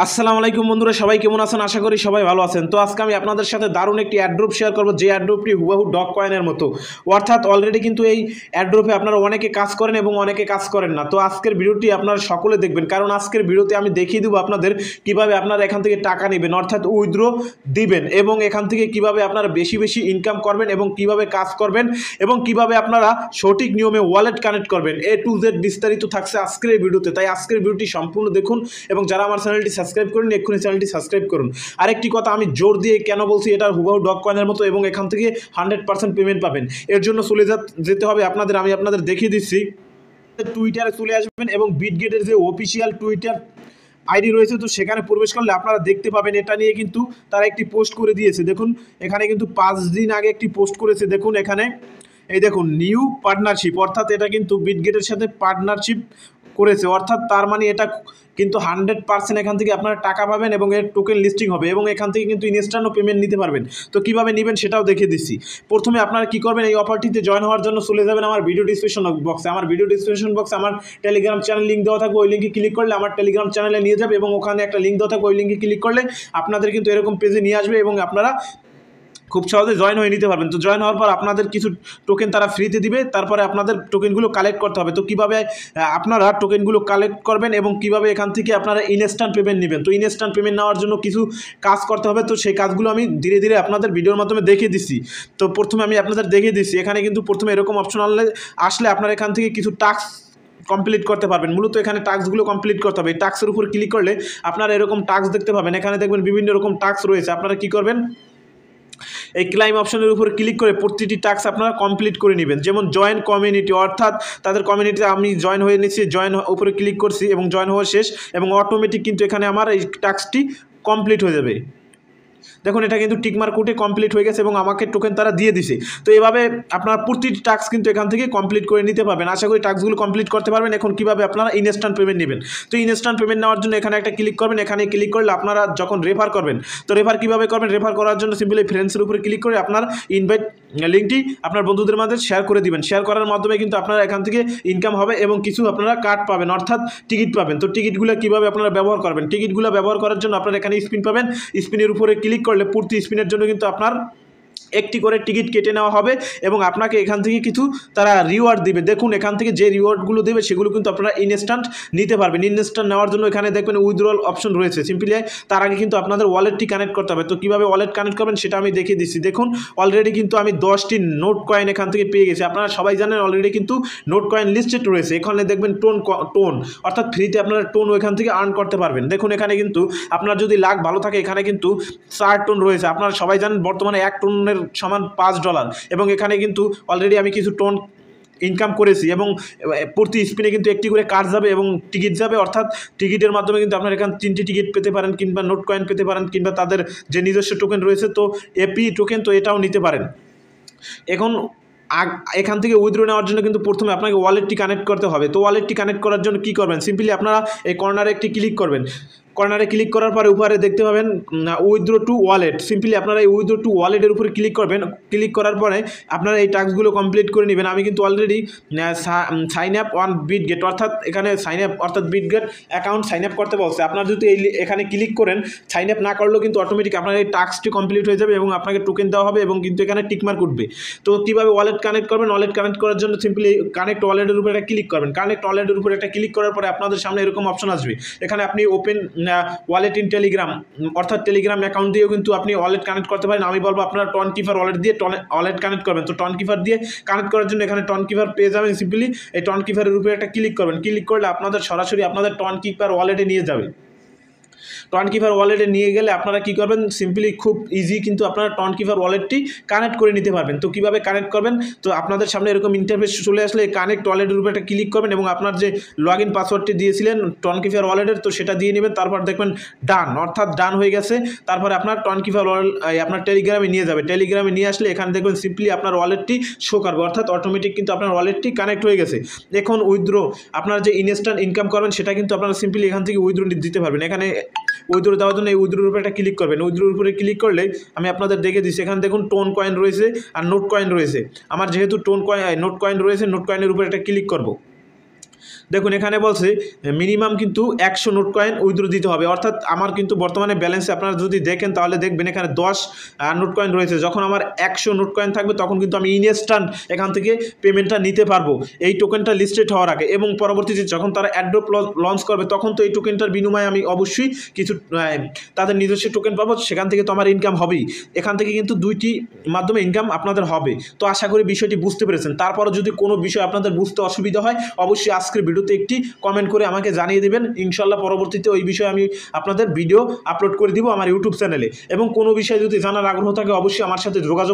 আসসালামু আলাইকুম বন্ধুরা, সবাই কেমন আছেন? আশা করি সবাই ভালো আছেন। তো আজকে আমি আপনাদের সাথে দারুণ একটি অ্যাড্রপ শেয়ার করব, যে অ্যাড্রপটি হুবাহু ডগ কয়েনের মতো। অর্থাৎ অলরেডি কিন্তু এই অ্যাড্রপে আপনারা অনেকে কাজ করেন এবং অনেকে কাজ করেন না। তো আজকের ভিডিওটি আপনারা সকলে দেখবেন, কারণ আজকের ভিডিওতে আমি দেখিয়ে দেবো আপনাদের কিভাবে আপনারা এখান থেকে টাকা নেবেন, অর্থাৎ উইথড্র দিবেন, এবং এখান থেকে কিভাবে আপনারা বেশি বেশি ইনকাম করবেন এবং কিভাবে কাজ করবেন এবং কিভাবে আপনারা সঠিক নিয়মে ওয়ালেট কানেক্ট করবেন। এ টু জেড বিস্তারিত থাকছে আজকের এই ভিডিওতে, তাই আজকের ভিডিওটি সম্পূর্ণ দেখুন এবং যারা আমার চ্যানেলটি সাবস্ক্রাইব করেন এক্ষুনি চ্যানেলটি সাবস্ক্রাইব করুন। আরেকটি কথা আমি জোর দিয়ে কেন বলছি, এটা হুবাহু ডগ কয়েনের মতো এবং এখান থেকে 100% পেমেন্ট পাবেন। এর জন্য যেতে হবে আপনাদের, আমি আপনাদের দেখিয়ে দিচ্ছি। টুইটারে চলে আসবেন এবং বিটগেটের যে অফিসিয়াল টুইটার আইডি রয়েছে, তো সেখানে প্রবেশ করলে আপনারা দেখতে পাবেন এটা নিয়ে কিন্তু তারা একটি পোস্ট করে দিয়েছে। দেখুন এখানে কিন্তু 5 দিন আগে একটি পোস্ট করেছে। দেখুন এখানে এই দেখুন নিউ পার্টনারশিপ, অর্থাৎ এটা কিন্তু বিটগেটের সাথে পার্টনারশিপ করেছে, অর্থাৎ তার মানে এটা কিন্তু 100% এখান থেকে আপনারা টাকা পাবেন এবং এর টোকেন লিস্টিং হবে এবং এখান থেকে কিন্তু ইনস্ট্যান্টও পেমেন্ট নিতে পারবেন। তো কীভাবে নেবেন সেটাও দেখিয়ে দিচ্ছি। প্রথমে আপনারা কী করবেন, এই অফারটিতে জয়েন হওয়ার জন্য চলে যাবেন আমার ভিডিও ডিসক্রিপশন বক্সে। আমার ভিডিও ডিসক্রিপশন বক্সে আমার টেলিগ্রাম চ্যানেল লিঙ্ক দেওয়া থাকবে, ওই লিঙ্কে ক্লিক করলে আমার টেলিগ্রাম চ্যানেলে নিয়ে যাবে এবং ওখানে একটা লিঙ্ক দেওয়া থাকবে, ওই লিঙ্কে ক্লিক করলে আপনাদের কিন্তু এরকম পেজে নিয়ে আসবে এবং আপনারা খুব সহজে জয়েন হয়ে নিতে পারবেন। তো জয়েন হওয়ার পর আপনাদের কিছু টোকেন তারা ফ্রিতে দিবে, তারপরে আপনাদের টোকেনগুলো কালেক্ট করতে হবে। তো কীভাবে আপনারা টোকেনগুলো কালেক্ট করবেন এবং কীভাবে এখান থেকে আপনারা ইনস্ট্যান্ট পেমেন্ট নেবেন, তো ইনস্ট্যান্ট পেমেন্ট নেওয়ার জন্য কিছু কাজ করতে হবে। তো সেই কাজগুলো আমি ধীরে ধীরে আপনাদের ভিডিওর মাধ্যমে দেখিয়ে দিচ্ছি। তো প্রথমে আমি আপনাদের দেখিয়ে দিচ্ছি, এখানে কিন্তু প্রথমে এরকম অপশন আসলে আপনারা এখান থেকে কিছু টাস্ক কমপ্লিট করতে পারবেন। মূলত এখানে টাস্কগুলো কমপ্লিট করতে হবে। এই টাস্কের উপর ক্লিক করলে আপনারা এরকম টাস্ক দেখতে পাবেন। এখানে দেখবেন বিভিন্ন রকম টাস্ক রয়েছে। আপনারা কী করবেন, এই ক্লাইম অপশনের উপর ক্লিক করে প্রতিটি টাস্ক আপনারা কমপ্লিট করে নেবেন। যেমন জয়েন কমিউনিটি, অর্থাৎ তাদের কমিউনিটিতে আমি জয়েন হয়ে নিচ্ছি, জয়েন উপরে ক্লিক করছি এবং জয়েন হওয়া শেষ এবং অটোমেটিক কিন্তু এখানে আমার এই টাস্কটি কমপ্লিট হয়ে যাবে। দেখুন এটা কিন্তু টিকমার্ক উঠে কমপ্লিট হয়ে গেছে এবং আমাকে টোকেন তারা দিয়ে দিছে। তো এভাবে আপনার প্রতিটি টাস্ক কিন্তু এখান থেকে কমপ্লিট করে নিতে পারবেন। আশা করি টাস্কগুলো কমপ্লিট করতে পারবেন। এখন কীভাবে আপনারা ইনস্ট্যান্ট পেমেন্ট নেবেন, তো ইনস্ট্যান্ট পেমেন্ট নেওয়ার জন্য এখানে একটা ক্লিক করবেন। এখানে ক্লিক করলে আপনারা যখন রেফার করবেন, তো রেফার কীভাবে করবেন, রেফার করার জন্য সিম্পলি ফ্রেন্ডসের উপরে ক্লিক করে আপনার ইনভাইট লিঙ্কটি আপনার বন্ধুদের মাঝে শেয়ার করে দিবেন। শেয়ার করার মাধ্যমে কিন্তু আপনারা এখান থেকে ইনকাম হবে এবং কিছু আপনারা কার্ড পাবেন, অর্থাৎ টিকিট পাবেন। তো টিকিটগুলো কীভাবে আপনারা ব্যবহার করবেন, টিকিটগুলো ব্যবহার করার জন্য আপনারা এখানে স্পিন পাবেন। স্পিনের উপরে ক্লিক করলে প্রতি স্পিনের জন্য কিন্তু আপনার একটি করে টিকিট কেটে নেওয়া হবে এবং আপনাকে এখান থেকে কিছু তারা রিওয়ার্ড দিবে। দেখুন এখান থেকে যে রিওয়ার্ডগুলো দেবে সেগুলো কিন্তু আপনারা ইনস্ট্যান্ট নিতে পারবেন। ইনস্ট্যান্ট নেওয়ার জন্য এখানে দেখবেন উইথড্রল অপশন রয়েছে। সিম্পলি তার আগে কিন্তু আপনাদের ওয়ালেটটি কানেক্ট করতে হবে। তো কীভাবে ওয়ালেট কানেক্ট করবেন সেটা আমি দেখিয়ে দিচ্ছি। দেখুন অলরেডি কিন্তু আমি 10টি নোট কয়েন এখান থেকে পেয়ে গেছি। আপনারা সবাই জানেন অলরেডি কিন্তু নোট কয়েন লিস্টেড রয়েছে। এখানে দেখবেন টোন অর্থাৎ ফ্রিতে আপনারা টোন ওইখান থেকে আর্ন করতে পারবেন। দেখুন এখানে কিন্তু আপনার যদি লাক ভালো থাকে, এখানে কিন্তু 4 টোন রয়েছে। আপনারা সবাই জানেন বর্তমানে 1 টোনের সমান $5 এবং এখানে কিন্তু অলরেডি আমি কিছু টোন ইনকাম করেছি এবং প্রতি স্পিনে কিন্তু একটি করে কার্ড যাবে এবং টিকিট যাবে, অর্থাৎ টিকিটের মাধ্যমে কিন্তু আপনারা এখানে 3টি টিকিট পেতে পারেন কিংবা নোট কয়েন পেতে পারেন কিংবা তাদের যে নিজস্ব টোকেন রয়েছে, তো এপি টোকেন, তো এটাও নিতে পারেন। এখন এখান থেকে উইথড্র নেওয়ার জন্য কিন্তু প্রথমে আপনাকে ওয়ালেটটি কানেক্ট করতে হবে। তো ওয়ালেটটি কানেক্ট করার জন্য কী করবেন, সিম্পলি আপনারা এই কর্নারে একটি ক্লিক করবেন। কর্নারে ক্লিক করার পরে উপরে দেখতে পাবেন উইথড্র টু ওয়ালেট। সিম্পলি আপনারা এই উইথড্র টু ওয়ালেটের উপরে ক্লিক করবেন। ক্লিক করার পরে আপনারা এই টাস্কগুলো কমপ্লিট করে নেবেন। আমি কিন্তু already sign up on Bitget, অর্থাৎ এখানে সাইন আপ অর্থাৎ বিটগেট অ্যাকাউন্ট সাইন আপ করতে বলছে। আপনারা যদি এখানে ক্লিক করেন, সাইন আপ না করলেও কিন্তু অটোমেটিক আপনার এই টাস্কটি কমপ্লিট হয়ে যাবে এবং আপনাকে টোকেন দেওয়া হবে এবং কিন্তু এখানে টিকমার্ক উঠবে। তো কীভাবে ওয়ালেট কানেক্ট করবেন, ওয়ালেট কানেক্ট করার জন্য সিম্পলি কানেক্ট ওয়ালেটের উপরে একটা ক্লিক করবেন। কানেক্ট ওয়ালেটের উপরে একটা ক্লিক করার পরে আপনাদের সামনে এরকম অপশন আসবে। এখানে আপনি ওপেন ওয়ালেট ইন টেলিগ্রাম, অর্থাৎ টেলিগ্রাম অ্যাকাউন্ট দিয়েও কিন্তু আপনি ওয়ালেট কানেক্ট করতে পারেন। আমি বলবো আপনারা টনকিপার ওয়ালেট দিয়ে ওয়ালেট কানেক্ট করবেন। তো টনকিপার দিয়ে কানেক্ট করার জন্য এখানে টনকিপার পেয়ে যাবেন। সিম্পলি এই টনকিপারের উপরে একটা ক্লিক করবেন। ক্লিক করলে আপনাদের সরাসরি আপনাদের টনকিপার ওয়ালেটে নিয়ে যাবে। টনকিপার ওয়ালেটে নিয়ে গেলে আপনারা কী করবেন, সিম্পলি খুব ইজি কিন্তু আপনারা টনকিপার ওয়ালেটটি কানেক্ট করে নিতে পারবেন। তো কীভাবে কানেক্ট করবেন, তো আপনাদের সামনে এরকম ইন্টারফেস চলে আসলে কানেক্ট ওয়ালেটের উপরে একটা ক্লিক করবেন এবং আপনার যে লগ ইন পাসওয়ার্ডটি দিয়েছিলেন টনকিপার ওয়ালেটের, তো সেটা দিয়ে নেবেন। তারপর দেখবেন ডান, অর্থাৎ ডান হয়ে গেছে। তারপরে আপনার টনকিপার ওয়ালেট আপনার টেলিগ্রামে নিয়ে যাবে। টেলিগ্রামে নিয়ে আসলে এখানে দেখবেন সিম্পলি আপনার ওয়ালেটটি শো করবে, অর্থাৎ অটোমেটিক কিন্তু আপনার ওয়ালেটটি কানেক্ট হয়ে গেছে। এখন উইথড্র আপনার যে ইনস্ট্যান্ট ইনকাম করবেন সেটা কিন্তু আপনারা সিম্পলি এখান থেকে উইথড্র দিতে পারবেন। এখানে উইথড্র দেওয়ার জন্য এই উইথড্রোর উপরে একটা ক্লিক করবেন। উইথড্রোর উপরে ক্লিক করলে আমি আপনাদের দেখে দিচ্ছি। এখানে দেখুন টোন কয়েন রয়েছে আর নোট কয়েন রয়েছে। আমার যেহেতু নোট কয়েন রয়েছে, নোট কয়েনের উপরে একটা ক্লিক করব। দেখুন এখানে বলছে মিনিমাম কিন্তু 100 নোট কয়েন উইথড্র দিতে হবে, অর্থাৎ আমার কিন্তু বর্তমানে ব্যালেন্সে আপনারা যদি দেখেন তাহলে দেখবেন এখানে 10 নোট কয়েন রয়েছে। যখন আমার 100 নোট কয়েন থাকবে তখন কিন্তু আমি ইনস্ট্যান্ট এখান থেকে পেমেন্টটা নিতে পারবো এই টোকেনটা লিস্টেড হওয়ার আগে, এবং পরবর্তীতে যখন তারা অ্যাড্রপ লঞ্চ করবে তখন তো এই টোকেনটার বিনিময়ে আমি অবশ্যই কিছু তাদের নিজস্ব টোকেন পাবো, সেখান থেকে তো আমার ইনকাম হবেই। এখান থেকে কিন্তু দুইটি মাধ্যমে ইনকাম আপনাদের হবে। তো আশা করি বিষয়টি বুঝতে পেরেছেন। তারপরে যদি কোনো বিষয় আপনাদের বুঝতে অসুবিধা হয় অবশ্যই আজকের ভিডিওতে একটি কমেন্ট করে আমাকে জানিয়ে দেবেন, ইনশাল্লাহ পরবর্তীতে ওই বিষয়ে আমি আপনাদের ভিডিও আপলোড করে দিব আমার ইউটিউব চ্যানেলে। এবং কোনো বিষয় যদি জানার আগ্রহ থাকে অবশ্যই আমার সাথে যোগাযোগ